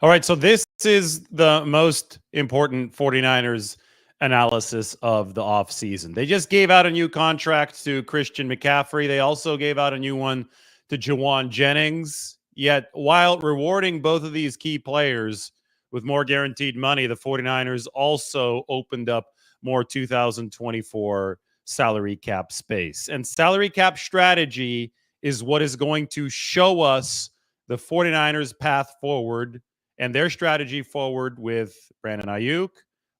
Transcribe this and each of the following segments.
All right, so this is the most important 49ers analysis of the offseason. They just gave out a new contract to Christian McCaffrey. They also gave out a new one to Jawan Jennings. Yet, while rewarding both of these key players with more guaranteed money, the 49ers also opened up more 2024 salary cap space. And salary cap strategy is what is going to show us the 49ers' path forward and their strategy forward with Brandon Aiyuk,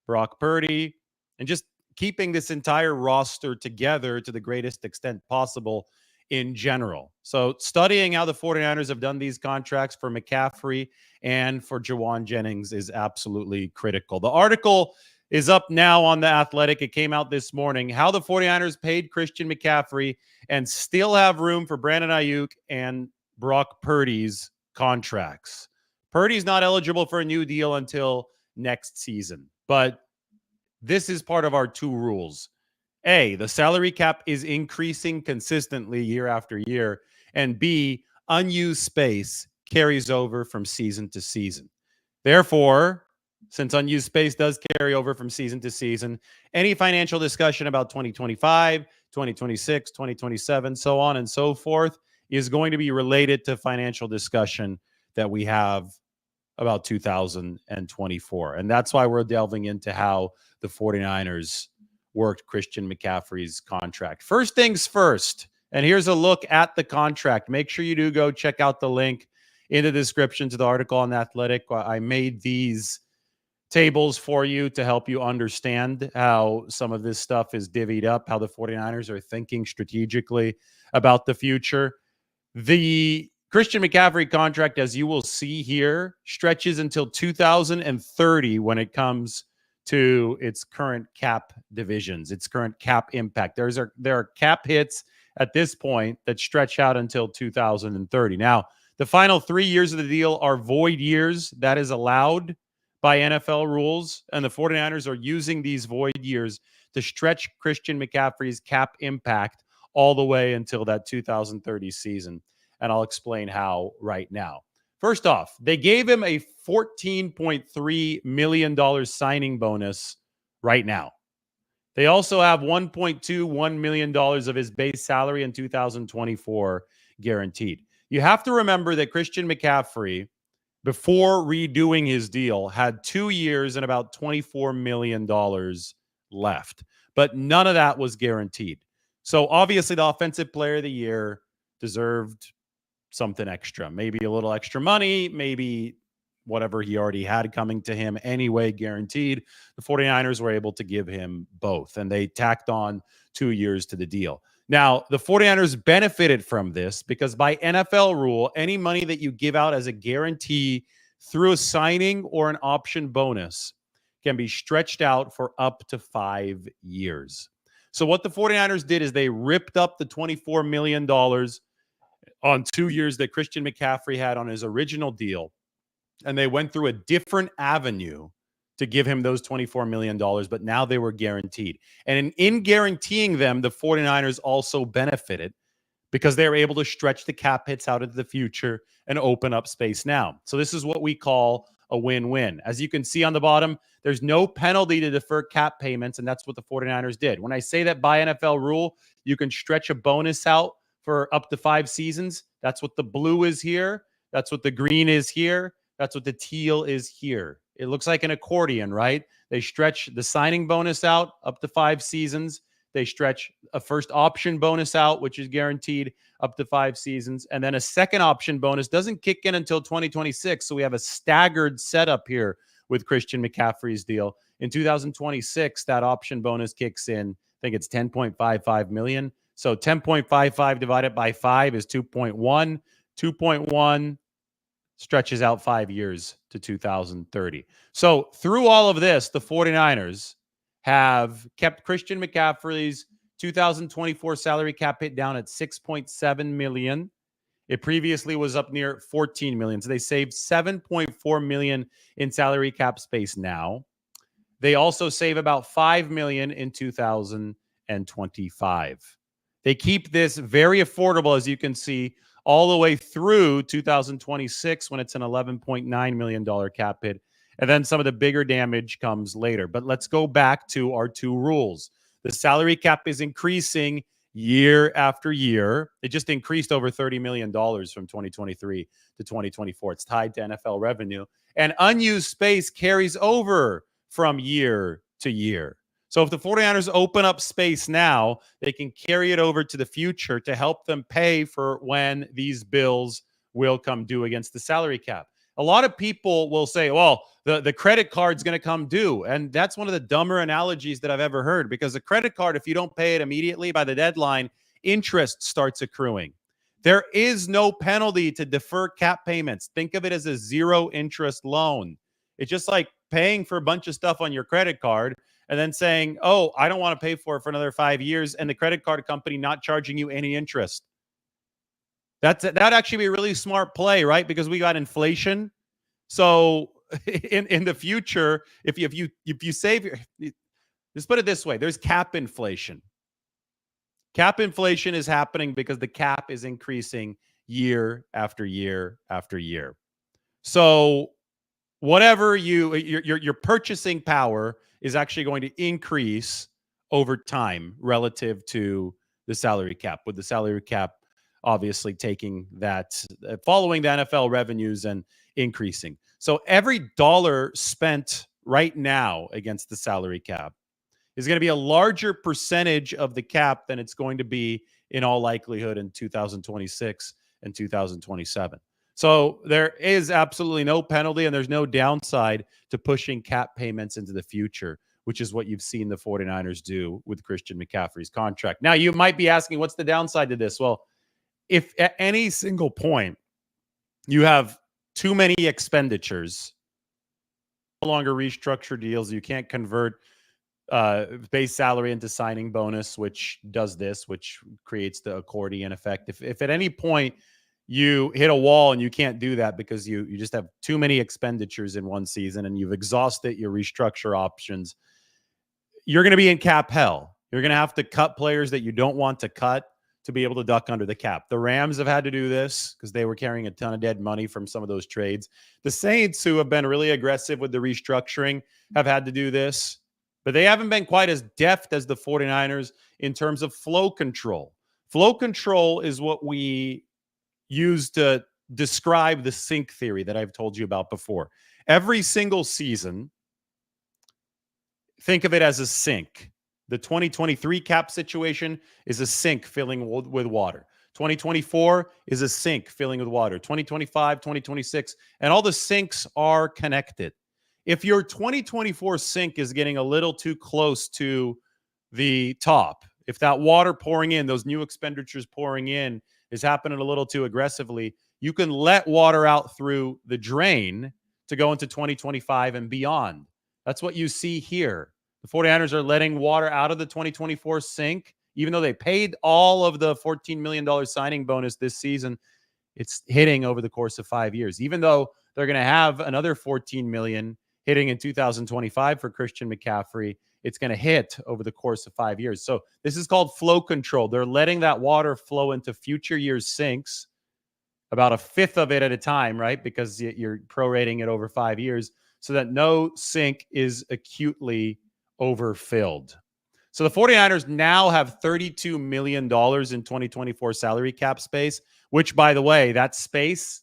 Brock Purdy, and just keeping this entire roster together to the greatest extent possible in general. So, studying how the 49ers have done these contracts for McCaffrey and for Jawan Jennings is absolutely critical. The article is up now on The Athletic. It came out this morning. How the 49ers paid Christian McCaffrey and still have room for Brandon Aiyuk and Brock Purdy's contracts. Purdy's not eligible for a new deal until next season. But this is part of our two rules. A, the salary cap is increasing consistently year after year. And B, unused space carries over from season to season. Therefore, since unused space does carry over from season to season, any financial discussion about 2025, 2026, 2027, so on and so forth is going to be related to financial discussion that we have about 2024. And that's why we're delving into how the 49ers worked Christian McCaffrey's contract. First things first, and here's a look at the contract. Make sure you do go check out the link in the description to the article on The Athletic. I made these tables for you to help you understand how some of this stuff is divvied up, how the 49ers are thinking strategically about the future. The Christian McCaffrey contract, as you will see here, stretches until 2030 when it comes to its current cap divisions, its current cap impact. There are cap hits at this point that stretch out until 2030. Now, the final 3 years of the deal are void years. That is allowed by NFL rules, and the 49ers are using these void years to stretch Christian McCaffrey's cap impact all the way until that 2030 season. And I'll explain how right now. First off, they gave him a $14.3 million signing bonus right now. They also have $1.21 million of his base salary in 2024 guaranteed. You have to remember that Christian McCaffrey, before redoing his deal, had 2 years and about $24 million left. But none of that was guaranteed. So obviously the Offensive Player of the Year deserved something extra, maybe a little extra money, maybe whatever he already had coming to him anyway, guaranteed. The 49ers were able to give him both, and they tacked on 2 years to the deal. Now, the 49ers benefited from this because by NFL rule, any money that you give out as a guarantee through a signing or an option bonus can be stretched out for up to 5 years. So what the 49ers did is they ripped up the $24 million on 2 years that Christian McCaffrey had on his original deal, and they went through a different avenue to give him those $24 million, but now they were guaranteed. And in guaranteeing them, the 49ers also benefited because they were able to stretch the cap hits out into the future and open up space now. So this is what we call a win-win. As you can see on the bottom, there's no penalty to defer cap payments, and that's what the 49ers did. When I say that by NFL rule, you can stretch a bonus out for up to 5 seasons, that's what the blue is here. That's what the green is here. That's what the teal is here. It looks like an accordion, right? They stretch the signing bonus out up to 5 seasons. They stretch a first option bonus out, which is guaranteed up to 5 seasons. And then a second option bonus doesn't kick in until 2026. So we have a staggered setup here with Christian McCaffrey's deal. In 2026, that option bonus kicks in. I think it's $10.55 million. So 10.55 divided by 5 is 2.1. 2.1 stretches out 5 years to 2030. So through all of this, the 49ers have kept Christian McCaffrey's 2024 salary cap hit down at $6.7 million. It previously was up near $14 million. So they saved $7.4 million in salary cap space now. They also save about $5 million in 2025. They keep this very affordable, as you can see all the way through 2026 when it's an $11.9 million cap hit. And then some of the bigger damage comes later. But let's go back to our two rules. The salary cap is increasing year after year. It just increased over $30 million from 2023 to 2024. It's tied to NFL revenue. And unused space carries over from year to year. So if the 49ers open up space now, they can carry it over to the future to help them pay for when these bills will come due against the salary cap. A lot of people will say, well, the credit card's going to come due. And that's one of the dumber analogies that I've ever heard, because a credit card, if you don't pay it immediately by the deadline, interest starts accruing. There is no penalty to defer cap payments. Think of it as a zero interest loan. It's just like paying for a bunch of stuff on your credit card and then saying, oh, I don't want to pay for it for another 5 years, and the credit card company not charging you any interest. That'd actually be a really smart play, right? Because we got inflation. So in the future, if you save your, let's put it this way, there's cap inflation. Cap inflation is happening because the cap is increasing year after year after year. So whatever your purchasing power is actually going to increase over time relative to the salary cap, with the salary cap obviously taking that, following the NFL revenues and increasing. So every dollar spent right now against the salary cap is going to be a larger percentage of the cap than it's going to be in all likelihood in 2026 and 2027. So there is absolutely no penalty and there's no downside to pushing cap payments into the future, which is what you've seen the 49ers do with Christian McCaffrey's contract. Now, you might be asking, what's the downside to this? Well, if at any single point you have too many expenditures, no longer restructure deals, you can't convert base salary into signing bonus, which does this, which creates the accordion effect. If at any point you hit a wall and you can't do that because you just have too many expenditures in one season and you've exhausted your restructure options, you're going to be in cap hell. You're going to have to cut players that you don't want to cut to be able to duck under the cap. The Rams have had to do this because they were carrying a ton of dead money from some of those trades. The Saints, who have been really aggressive with the restructuring, have had to do this, but they haven't been quite as deft as the 49ers in terms of flow control. Flow control is what we use to describe the sink theory that I've told you about before. Every single season, think of it as a sink. The 2023 cap situation is a sink filling with water. 2024 is a sink filling with water. 2025, 2026, and all the sinks are connected. If your 2024 sink is getting a little too close to the top, if that water pouring in, those new expenditures pouring in, is happening a little too aggressively, you can let water out through the drain to go into 2025 and beyond. That's what you see here. The 49ers are letting water out of the 2024 sink, even though they paid all of the $14 million signing bonus this season. It's hitting over the course of 5 years, even though they're going to have another $14 million hitting in 2025 for Christian McCaffrey. It's going to hit over the course of 5 years. So this is called flow control. They're letting that water flow into future years' sinks, about a fifth of it at a time, right? Because you're prorating it over 5 years so that no sink is acutely overfilled. So the 49ers now have $32 million in 2024 salary cap space, which, by the way, that space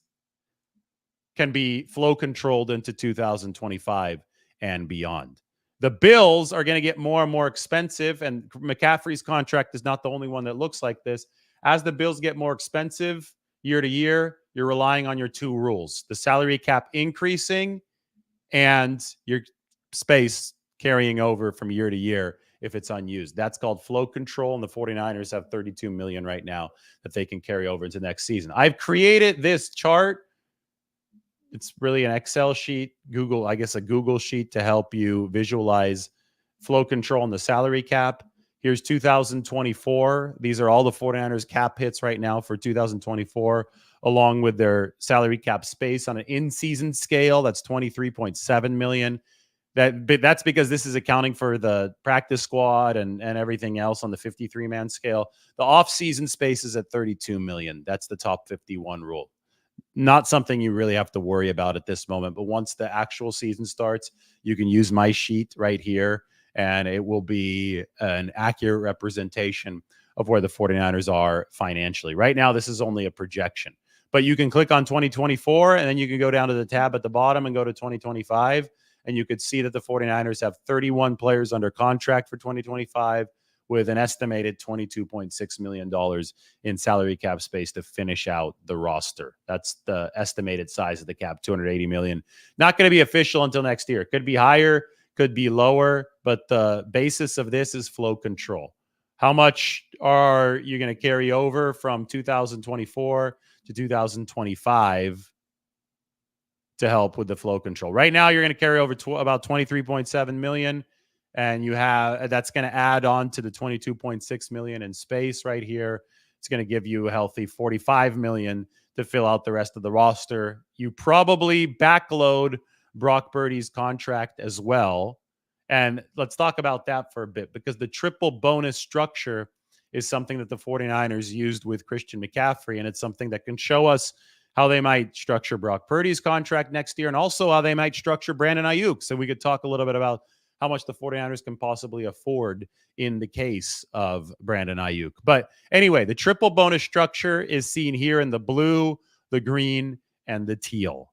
can be flow controlled into 2025 and beyond. The Bills are going to get more and more expensive, and McCaffrey's contract is not the only one that looks like this. As the Bills get more expensive year to year, you're relying on your two rules: the salary cap increasing and your space carrying over from year to year if it's unused. That's called flow control, and the 49ers have $32 million right now that they can carry over into next season. I've created this chart. It's really an Excel sheet, I guess a Google sheet, to help you visualize flow control and the salary cap. Here's 2024. These are all the 49ers cap hits right now for 2024, along with their salary cap space on an in-season scale. That's $23.7 million. That's because this is accounting for the practice squad and everything else on the 53-man scale. The offseason space is at 32 million. That's the top 51 rule. Not something you really have to worry about at this moment. But once the actual season starts, you can use my sheet right here, and it will be an accurate representation of where the 49ers are financially. Right now, this is only a projection. But you can click on 2024, and then you can go down to the tab at the bottom and go to 2025. And you could see that the 49ers have 31 players under contract for 2025 with an estimated $22.6 million in salary cap space to finish out the roster. That's the estimated size of the cap, $280 million. Not going to be official until next year. Could be higher, could be lower, but the basis of this is flow control. How much are you going to carry over from 2024 to 2025 to help with the flow control? Right now, you're going to carry over about 23.7 million, and that's going to add on to the 22.6 million in space right here. It's going to give you a healthy 45 million to fill out the rest of the roster. You probably backload Brock Purdy's contract as well. And let's talk about that for a bit, because the triple bonus structure is something that the 49ers used with Christian McCaffrey, and it's something that can show us how they might structure Brock Purdy's contract next year, and also how they might structure Brandon Aiyuk. So we could talk a little bit about how much the 49ers can possibly afford in the case of Brandon Aiyuk. But anyway, the triple bonus structure is seen here in the blue, the green, and the teal.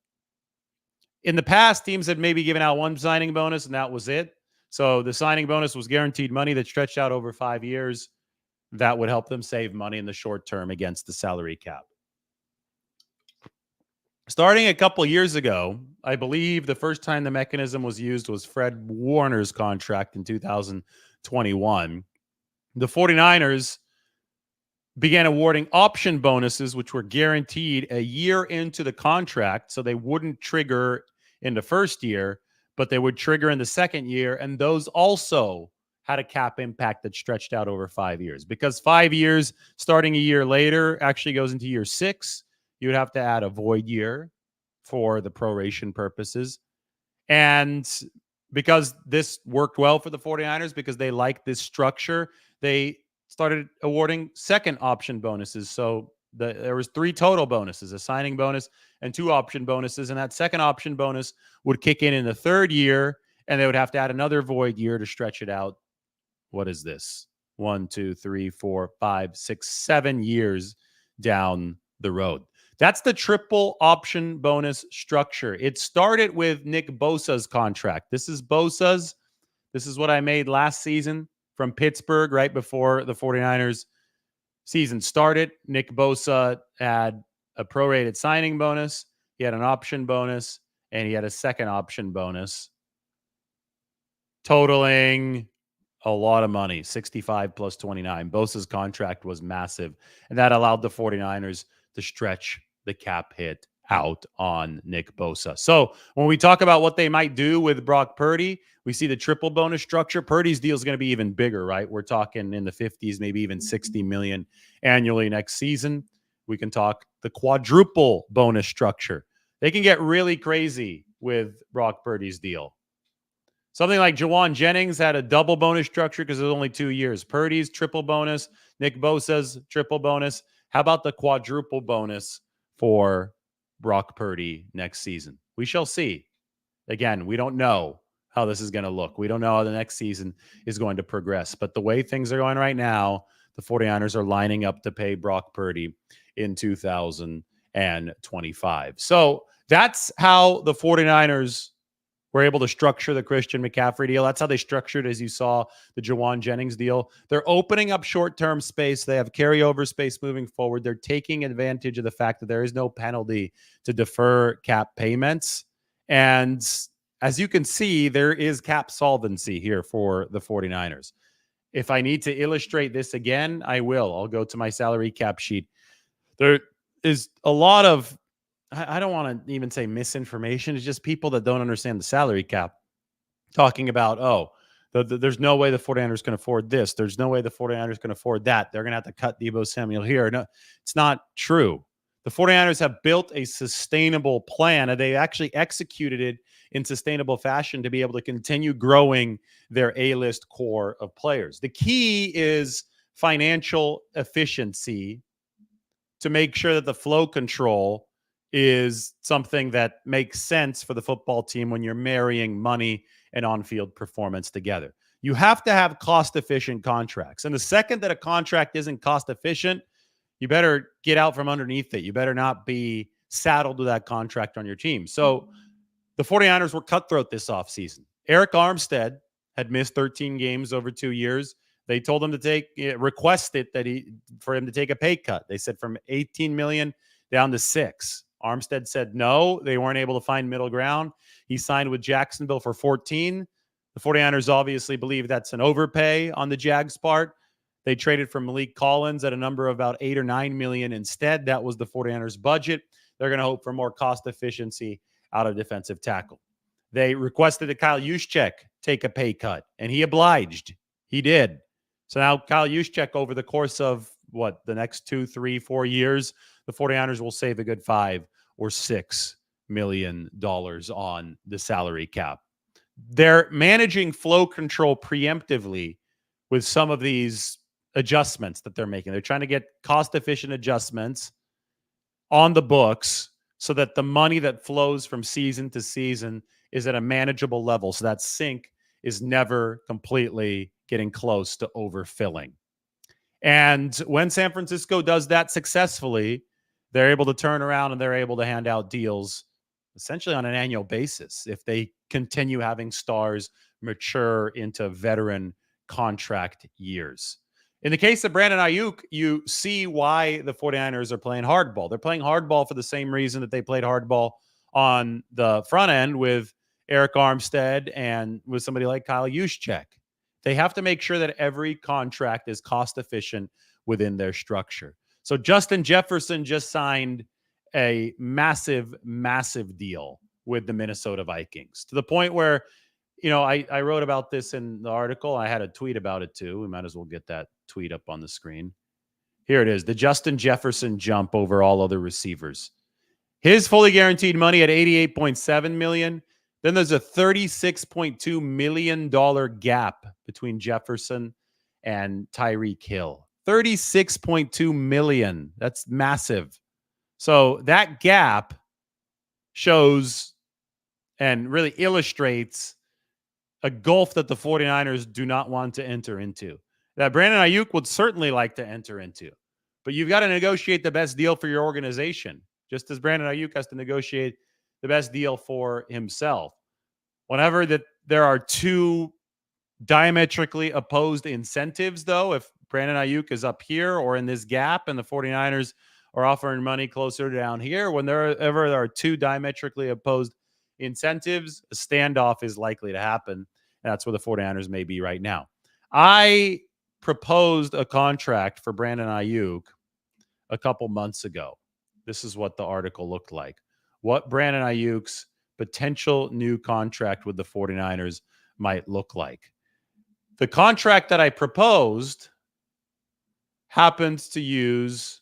In the past, teams had maybe given out one signing bonus, and that was it. So the signing bonus was guaranteed money that stretched out over 5 years. That would help them save money in the short term against the salary cap. Starting a couple years ago, I believe the first time the mechanism was used was Fred Warner's contract in 2021. The 49ers began awarding option bonuses, which were guaranteed a year into the contract, so they wouldn't trigger in the first year, but they would trigger in the second year, and those also had a cap impact that stretched out over 5 years. Because 5 years, starting a year later, actually goes into year 6, you would have to add a void year for the proration purposes. And because this worked well for the 49ers, because they liked this structure, they started awarding second option bonuses. So there was 3 total bonuses, a signing bonus and 2 option bonuses. And that second option bonus would kick in the third year, and they would have to add another void year to stretch it out. What is this? 1, 2, 3, 4, 5, 6, 7 years down the road. That's the triple option bonus structure. It started with Nick Bosa's contract. This is Bosa's. This is what I made last season from Pittsburgh right before the 49ers season started. Nick Bosa had a prorated signing bonus. He had an option bonus, and he had a second option bonus totaling a lot of money, 65 plus 29. Bosa's contract was massive, and that allowed the 49ers to stretch the cap hit out on Nick Bosa. So when we talk about what they might do with Brock Purdy, we see the triple bonus structure. Purdy's deal is going to be even bigger, right? We're talking in the 50s, maybe even 60 million annually next season. We can talk the quadruple bonus structure. They can get really crazy with Brock Purdy's deal. Something like Jawan Jennings had a double bonus structure because it was only 2 years. Purdy's triple bonus, Nick Bosa's triple bonus. How about the quadruple bonus for Brock Purdy next season? We shall see. Again, we don't know how this is going to look. We don't know how the next season is going to progress. But the way things are going right now, the 49ers are lining up to pay Brock Purdy in 2025. So that's how the 49ers were able to structure the Christian McCaffrey deal. That's how they structured, as you saw, the Jawan Jennings deal. They're opening up short-term space. They have carryover space moving forward. They're taking advantage of the fact that there is no penalty to defer cap payments. And as you can see, there is cap solvency here for the 49ers. If I need to illustrate this again, I will. I'll go to my salary cap sheet. There is a lot of, I don't want to even say misinformation. It's just people that don't understand the salary cap talking about, there's no way the 49ers can afford this. There's no way the 49ers can afford that. They're going to have to cut Deebo Samuel here. No, it's not true. The 49ers have built a sustainable plan, and they actually executed it in sustainable fashion to be able to continue growing their A-list core of players. The key is financial efficiency to make sure that the flow control is something that makes sense for the football team when you're marrying money and on-field performance together. You have to have cost-efficient contracts. And the second that a contract isn't cost-efficient, you better get out from underneath it. You better not be saddled with that contract on your team. So the 49ers were cutthroat this offseason. Eric Armstead had missed 13 games over 2 years. They told him to requested for him to take a pay cut. They said from 18 million down to 6. Armstead said no. They weren't able to find middle ground. He signed with Jacksonville for 14. The 49ers obviously believe that's an overpay on the Jags part. They traded for Malik Collins at a number of about 8 or 9 million instead. That was the 49ers budget. They're going to hope for more cost efficiency out of defensive tackle. They requested that Kyle Juszczyk take a pay cut, and he obliged. He did. So now Kyle Juszczyk, over the course of the next 2, 3, 4 years, the 49ers will save a good $5 or $6 million on the salary cap. They're managing flow control preemptively with some of these adjustments that they're making. They're trying to get cost-efficient adjustments on the books so that the money that flows from season to season is at a manageable level. So that sink is never completely getting close to overfilling. And when San Francisco does that successfully, they're able to turn around and they're able to hand out deals essentially on an annual basis if they continue having stars mature into veteran contract years. In the case of Brandon Aiyuk, you see why the 49ers are playing hardball. They're playing hardball for the same reason that they played hardball on the front end with Eric Armstead and with somebody like Kyle Juszczyk. They have to make sure that every contract is cost efficient within their structure. So Justin Jefferson just signed a massive, massive deal with the Minnesota Vikings to the point where, I wrote about this in the article. I had a tweet about it too. We might as well get that tweet up on the screen. Here it is. The Justin Jefferson jump over all other receivers. His fully guaranteed money at $88.7 million. Then there's a $36.2 million gap between Jefferson and Tyreek Hill. $36.2 million. That's massive. So that gap shows and really illustrates a gulf that the 49ers do not want to enter into, that Brandon Aiyuk would certainly like to enter into. But you've got to negotiate the best deal for your organization, just as Brandon Aiyuk has to negotiate the best deal for himself. Whenever that there are two diametrically opposed incentives, though, if Brandon Aiyuk is up here or in this gap and the 49ers are offering money closer down here, whenever there are two diametrically opposed incentives, a standoff is likely to happen. And that's where the 49ers may be right now. I proposed a contract for Brandon Aiyuk a couple months ago. This is what the article looked like. What Brandon Aiyuk's potential new contract with the 49ers might look like. The contract that I proposed happens to use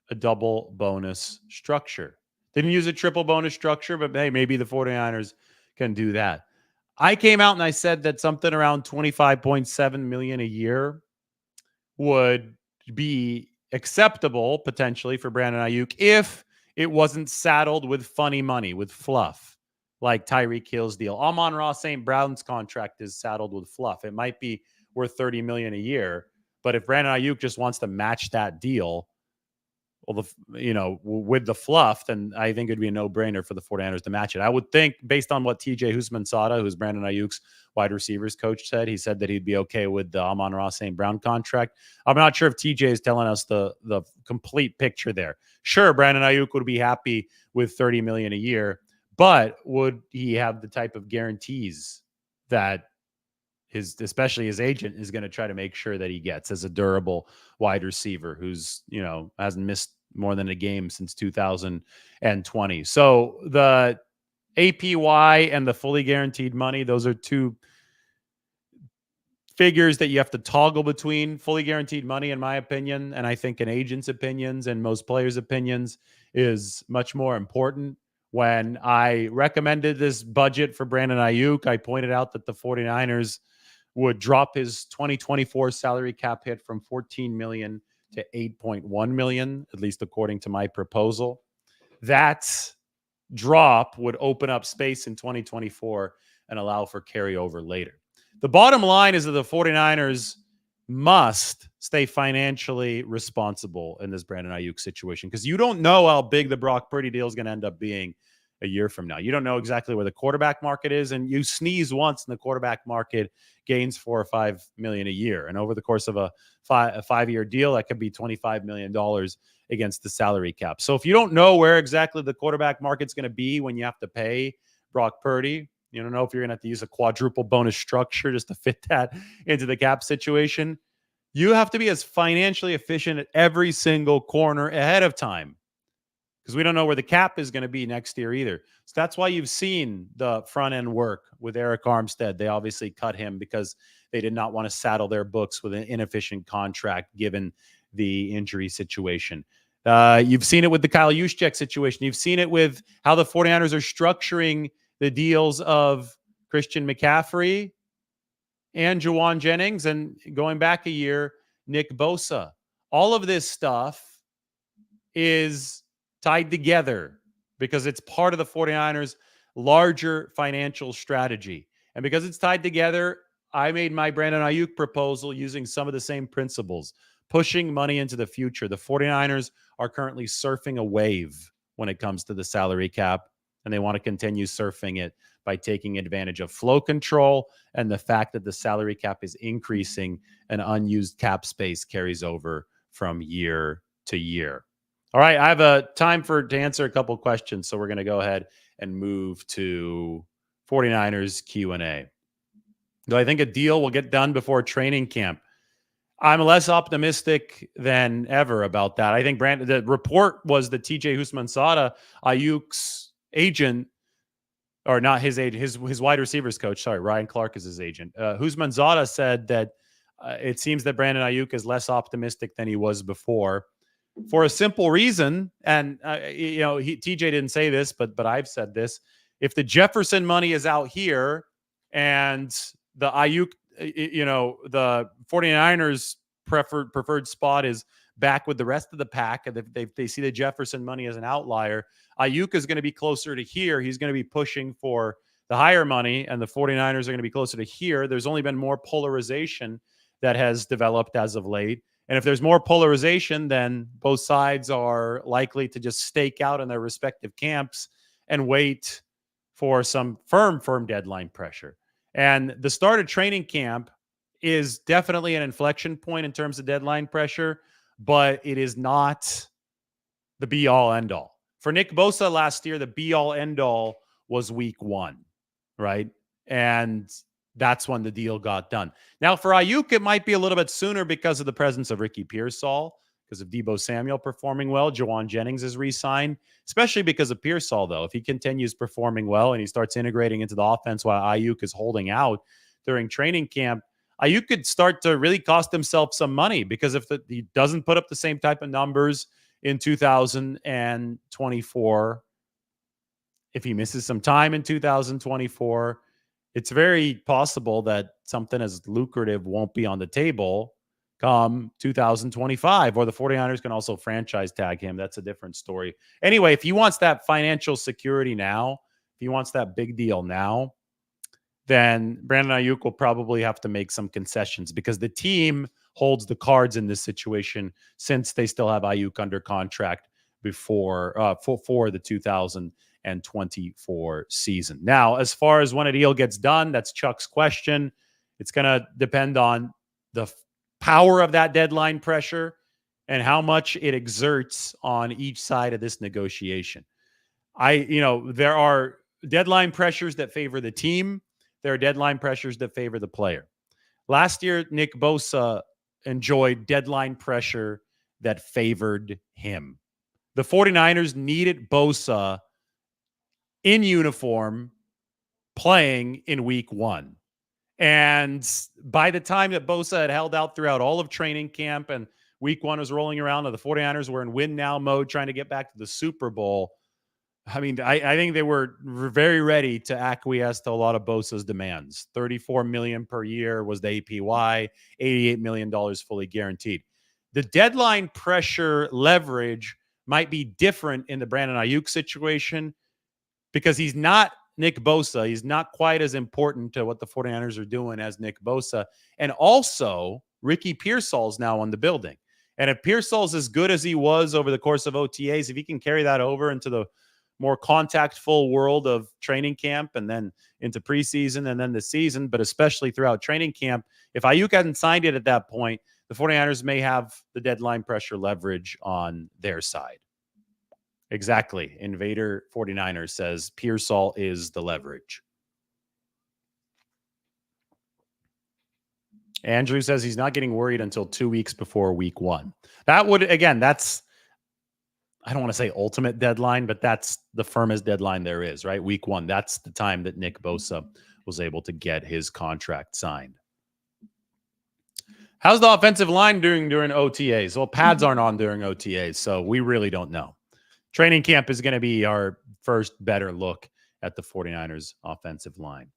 a double bonus structure. Didn't use a triple bonus structure, but hey, maybe the 49ers can do that. I came out and I said that something around $25.7 million a year would be acceptable potentially for Brandon Aiyuk if it wasn't saddled with funny money, with fluff, like Tyreek Hill's deal. Amon-Ra St. Brown's contract is saddled with fluff. It might be worth $30 million a year, but if Brandon Aiyuk just wants to match that deal, well, with the fluff, then I think it'd be a no-brainer for the 49ers to match it. I would think, based on what TJ Houshmandzadeh, who's Brandon Ayuk's wide receivers coach, said, he said that he'd be okay with the Amon-Ra St. Brown contract. I'm not sure if TJ is telling us the complete picture there. Sure, Brandon Aiyuk would be happy with $30 million a year, but would he have the type of guarantees that especially his agent is going to try to make sure that he gets as a durable wide receiver who's, hasn't missed more than a game since 2020. So the APY and the fully guaranteed money, those are two figures that you have to toggle between. Fully guaranteed money, in my opinion, and I think in agents' opinions and most players' opinions, is much more important. When I recommended this budget for Brandon Aiyuk, I pointed out that the 49ers would drop his 2024 salary cap hit from 14 million to 8.1 million, at least according to my proposal. That drop would open up space in 2024 and allow for carryover later. The bottom line is that the 49ers must stay financially responsible in this Brandon Aiyuk situation, because you don't know how big the Brock Purdy deal is going to end up being a year from now. You don't know exactly where the quarterback market is, and you sneeze once and the quarterback market gains $4 or $5 million a year. And over the course of a 5-year deal, that could be $25 million against the salary cap. So if you don't know where exactly the quarterback market's going to be when you have to pay Brock Purdy, you don't know if you're going to have to use a quadruple bonus structure just to fit that into the cap situation. You have to be as financially efficient at every single corner ahead of time, because we don't know where the cap is going to be next year either. So that's why you've seen the front end work with Eric Armstead. They obviously cut him because they did not want to saddle their books with an inefficient contract given the injury situation. You've seen it with the Kyle Juszczyk situation. You've seen it with how the 49ers are structuring the deals of Christian McCaffrey and Juwan Jennings, and going back a year, Nick Bosa. All of this stuff is tied together because it's part of the 49ers' larger financial strategy. And because it's tied together, I made my Brandon Aiyuk proposal using some of the same principles, pushing money into the future. The 49ers are currently surfing a wave when it comes to the salary cap, and they want to continue surfing it by taking advantage of flow control and the fact that the salary cap is increasing and unused cap space carries over from year to year. All right, I have a time to answer a couple questions, so we're going to go ahead and move to 49ers Q&A. Do I think a deal will get done before training camp? I'm less optimistic than ever about that. I think the report was that TJ Houshmandzadeh, Aiyuk's agent, or not his agent, his wide receivers coach, sorry, Ryan Clark is his agent. Houshmandzadeh said that it seems that Brandon Aiyuk is less optimistic than he was before, for a simple reason. And TJ didn't say this, but I've said this. If the Jefferson money is out here and the Aiyuk, the 49ers preferred spot is back with the rest of the pack, and they see the Jefferson money as an outlier, Aiyuk is going to be closer to here. He's going to be pushing for the higher money, and the 49ers are going to be closer to here. There's only been more polarization that has developed as of late. And if there's more polarization, then both sides are likely to just stake out in their respective camps and wait for some firm deadline pressure. And the start of training camp is definitely an inflection point in terms of deadline pressure, but it is not the be-all, end-all. For Nick Bosa last year, the be-all, end-all was week 1, right? And that's when the deal got done. Now, for Aiyuk, it might be a little bit sooner because of the presence of Ricky Pearsall, because of Deebo Samuel performing well. Juwan Jennings is re-signed, especially because of Pearsall, though. If he continues performing well and he starts integrating into the offense while Aiyuk is holding out during training camp, Aiyuk could start to really cost himself some money, because if he doesn't put up the same type of numbers in 2024, if he misses some time in 2024, it's very possible that something as lucrative won't be on the table come 2025, or the 49ers can also franchise tag him. That's a different story. Anyway, if he wants that financial security now, if he wants that big deal now, then Brandon Aiyuk will probably have to make some concessions, because the team holds the cards in this situation, since they still have Aiyuk under contract for the 2024 season. Now, as far as when a deal gets done, that's Chuck's question. It's going to depend on the power of that deadline pressure and how much it exerts on each side of this negotiation. There are deadline pressures that favor the team. There are deadline pressures that favor the player. Last year, Nick Bosa enjoyed deadline pressure that favored him. The 49ers needed Bosa in uniform playing in week 1. And by the time that Bosa had held out throughout all of training camp and Week 1 was rolling around, and the 49ers were in win now mode, trying to get back to the Super Bowl. I mean, I think they were very ready to acquiesce to a lot of Bosa's demands. $34 million per year was the APY, $88 million fully guaranteed. The deadline pressure leverage might be different in the Brandon Aiyuk situation because he's not Nick Bosa. He's not quite as important to what the 49ers are doing as Nick Bosa. And also, Ricky Pearsall's now on the building. And if Pearsall's as good as he was over the course of OTAs, if he can carry that over into the more contact-full world of training camp and then into preseason and then the season, but especially throughout training camp, if Aiyuk hadn't signed it at that point, the 49ers may have the deadline pressure leverage on their side. Exactly. Invader 49ers says Pearsall is the leverage. Andrew says he's not getting worried until 2 weeks before week 1. That would, again, that's, I don't want to say ultimate deadline, but that's the firmest deadline there is, right? Week 1. That's the time that Nick Bosa was able to get his contract signed. How's the offensive line doing during OTAs? Well, pads aren't on during OTAs, so we really don't know. Training camp is going to be our first better look at the 49ers offensive line.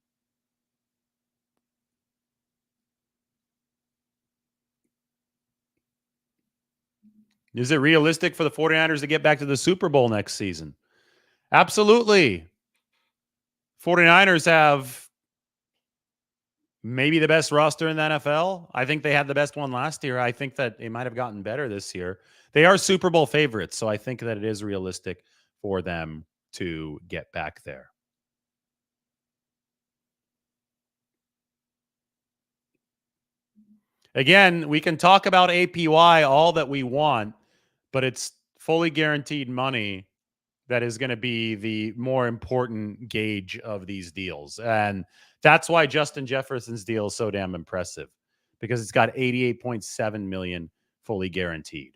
Is it realistic for the 49ers to get back to the Super Bowl next season? Absolutely. 49ers have maybe the best roster in the NFL. I think they had the best one last year. I think that they might have gotten better this year. They are Super Bowl favorites, so I think that it is realistic for them to get back there. Again, we can talk about APY all that we want, but it's fully guaranteed money that is going to be the more important gauge of these deals. And that's why Justin Jefferson's deal is so damn impressive, because it's got $88.7 million fully guaranteed.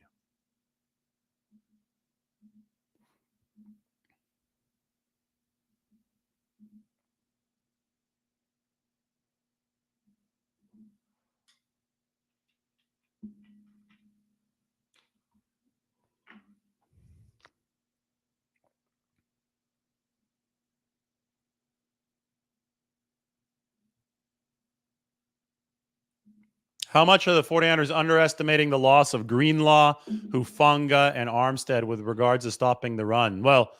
How much are the 49ers underestimating the loss of Greenlaw, Hufanga, and Armstead with regards to stopping the run? Well,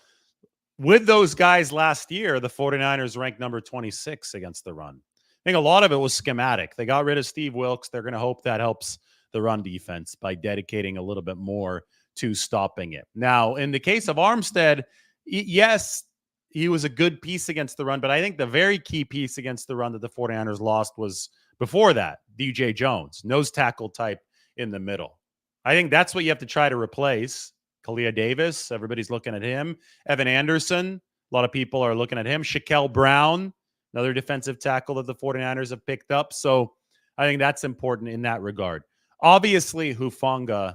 with those guys last year, the 49ers ranked number 26 against the run. I think a lot of it was schematic. They got rid of Steve Wilkes. They're going to hope that helps the run defense by dedicating a little bit more to stopping it. Now, in the case of Armstead, yes, he was a good piece against the run, but I think the very key piece against the run that the 49ers lost was before that, DJ Jones, nose tackle type in the middle. I think that's what you have to try to replace. Kalia Davis, everybody's looking at him. Evan Anderson, a lot of people are looking at him. Shaquille Brown, another defensive tackle that the 49ers have picked up. So I think that's important in that regard. Obviously, Hufanga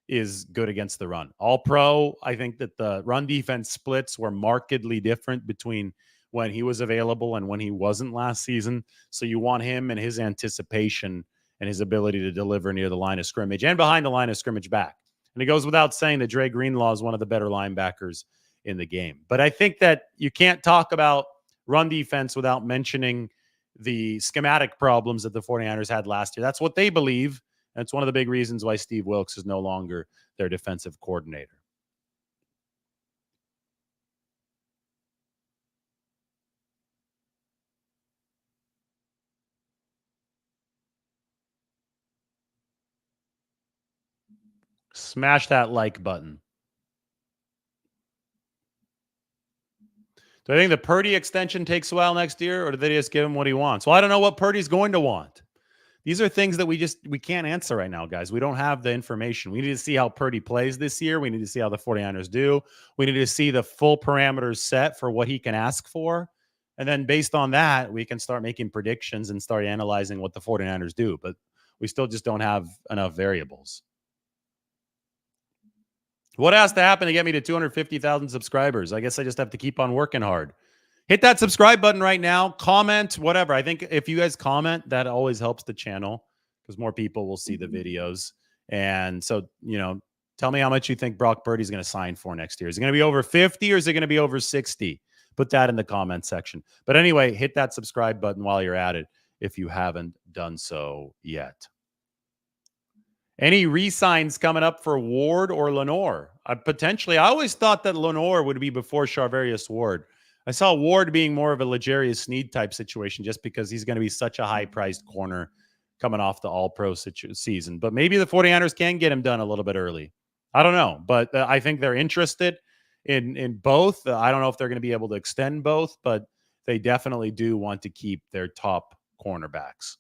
is good against the run. All pro, I think that the run defense splits were markedly different between when he was available and when he wasn't last season. So you want him and his anticipation and his ability to deliver near the line of scrimmage and behind the line of scrimmage back. And it goes without saying that Dre Greenlaw is one of the better linebackers in the game. But I think that you can't talk about run defense without mentioning the schematic problems that the 49ers had last year. That's what they believe. And it's one of the big reasons why Steve Wilkes is no longer their defensive coordinator. Smash that like button. Do I think the Purdy extension takes a while next year, or do they just give him what he wants? Well, I don't know what Purdy's going to want. These are things that we can't answer right now, guys. We don't have the information. We need to see how Purdy plays this year. We need to see how the 49ers do. We need to see the full parameters set for what he can ask for. And then based on that, we can start making predictions and start analyzing what the 49ers do. But we still just don't have enough variables. What has to happen to get me to 250,000 subscribers? I guess I just have to keep on working hard. Hit that subscribe button right now. Comment, whatever. I think if you guys comment, that always helps the channel because more people will see the videos. And so, tell me how much you think Brock Purdy's going to sign for next year. Is it going to be over 50 or is it going to be over 60? Put that in the comment section. But anyway, hit that subscribe button while you're at it if you haven't done so yet. Any re-signs coming up for Ward or Lenore? Potentially, I always thought that Lenore would be before Charvarius Ward. I saw Ward being more of a L'Jarius Sneed type situation just because he's going to be such a high-priced corner coming off the All-Pro season. But maybe the 49ers can get him done a little bit early. I don't know, but I think they're interested in both. I don't know if they're going to be able to extend both, but they definitely do want to keep their top cornerbacks.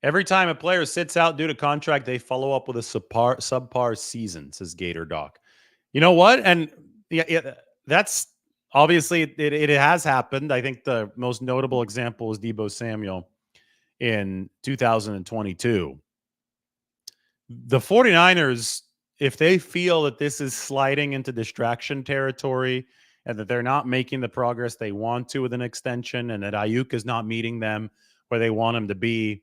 Every time a player sits out due to contract, they follow up with a subpar season, says Gator Doc. You know what? And yeah, that's obviously it has happened. I think the most notable example is Deebo Samuel in 2022. The 49ers, if they feel that this is sliding into distraction territory and that they're not making the progress they want to with an extension and that Aiyuk is not meeting them where they want him to be,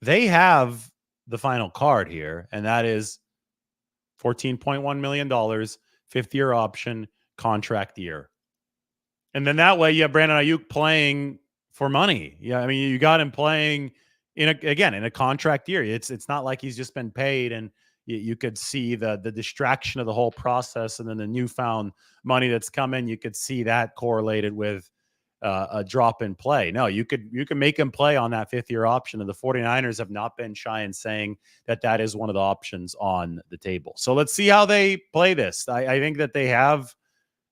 they have the final card here, and that is $14.1 million, fifth-year option, contract year. And then that way you have Brandon Aiyuk playing for money. Yeah, I mean, you got him playing in a contract year. It's not like he's just been paid, and you could see the distraction of the whole process, and then the newfound money that's coming. You could see that correlated with a drop in play. No, you can make him play on that fifth-year option, and the 49ers have not been shy in saying that is one of the options on the table. So let's see how they play this. I think that they have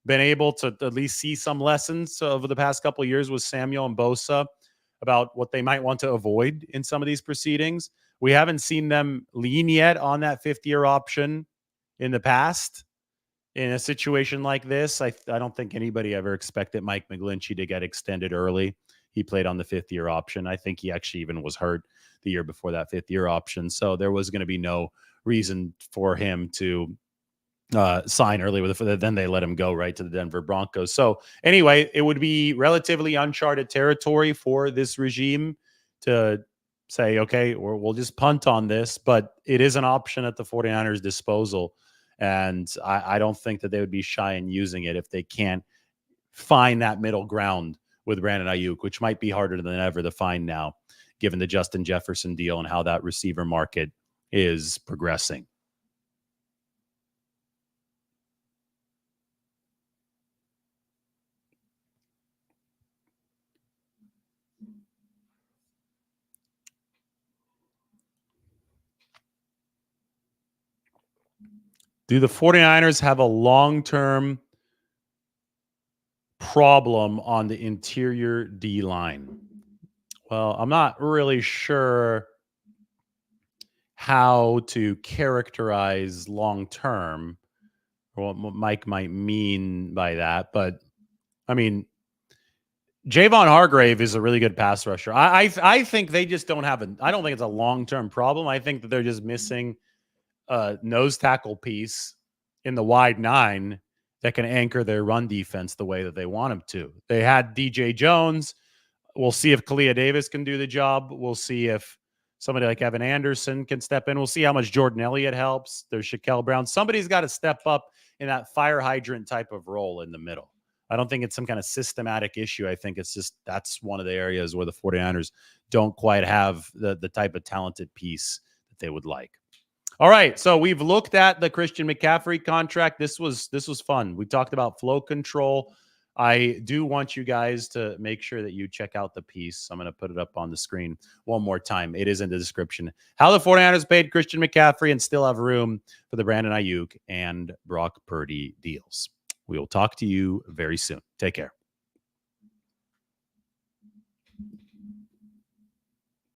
been able to at least see some lessons over the past couple of years with Samuel and Bosa about what they might want to avoid in some of these proceedings. We haven't seen them lean yet on that fifth-year option in the past. In a situation like this, I don't think anybody ever expected Mike McGlinchey to get extended early. He played on the fifth-year option. I think he actually even was hurt the year before that fifth-year option. So there was going to be no reason for him to sign early with it. Then they let him go right to the Denver Broncos. So anyway, it would be relatively uncharted territory for this regime to say, okay, we'll just punt on this. But it is an option at the 49ers' disposal. And I don't think that they would be shy in using it if they can't find that middle ground with Brandon Aiyuk, which might be harder than ever to find now, given the Justin Jefferson deal and how that receiver market is progressing. Do the 49ers have a long-term problem on the interior D-line? Well, I'm not really sure how to characterize long-term or what Mike might mean by that. But, I mean, Javon Hargrave is a really good pass rusher. I think they just don't have I don't think it's a long-term problem. I think that they're just missing a nose tackle piece in the wide nine that can anchor their run defense the way that they want them to. They had DJ Jones. We'll see if Kalia Davis can do the job. We'll see if somebody like Evan Anderson can step in. We'll see how much Jordan Elliott helps. There's Shaquille Brown. Somebody's got to step up in that fire hydrant type of role in the middle. I don't think it's some kind of systematic issue. I think it's just that's one of the areas where the 49ers don't quite have the type of talented piece that they would like. All right, so we've looked at the Christian McCaffrey contract. This was fun. We talked about flow control. I do want you guys to make sure that you check out the piece. I'm going to put it up on the screen one more time. It is in the description. How the 49ers paid Christian McCaffrey and still have room for the Brandon Aiyuk and Brock Purdy deals. We will talk to you very soon. Take care.